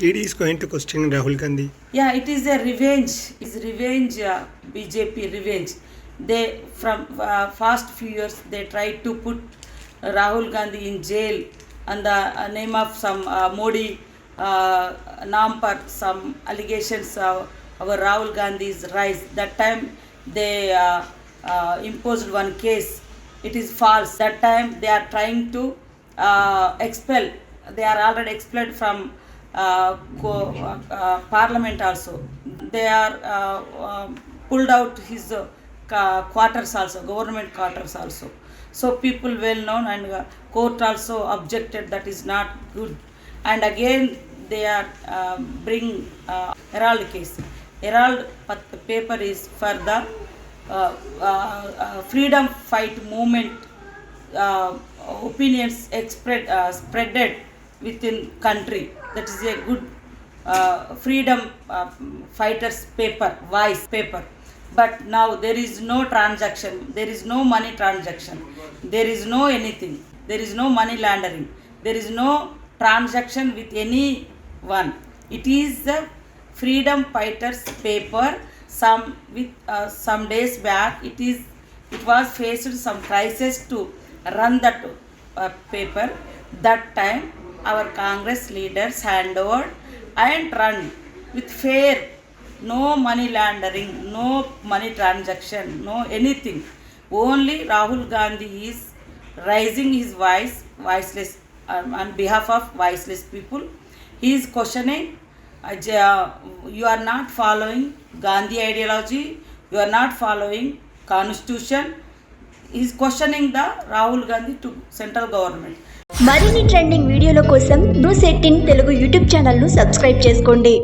ED is going to question Rahul Gandhi. Yeah, it is a revenge. It's revenge, BJP revenge. They from past few years they tried to put Rahul Gandhi in jail on the name of some Modi Nampar, some allegations our Rahul Gandhi's rise. That time they imposed one case. It is false. That time they are trying to expel. They are already expelled from parliament also. They are pulled out his quarters also, government quarters also. So people well known, and court also objected that is not good. And again they are bring Herald case. Herald paper is for the freedom fight movement opinions spreaded within country. That is a good freedom fighters paper, voice paper. But now there is no transaction, there is no money transaction, there is no anything, there is no money laundering, there is no transaction with anyone. It is the freedom fighters paper. Some days back it was faced some crisis to run that paper. That time our Congress leaders hand over and run with fair, no money laundering, no money transaction, no anything. Only Rahul Gandhi is raising his voice, voiceless, on behalf of voiceless people. He is questioning, you are not following Gandhi ideology, you are not following constitution. He is questioning the Rahul Gandhi to central government. మరిన్ని trending వీడియోల కోసం news 18 Telugu YouTube ఛానల్ను subscribe చేసుకోండి.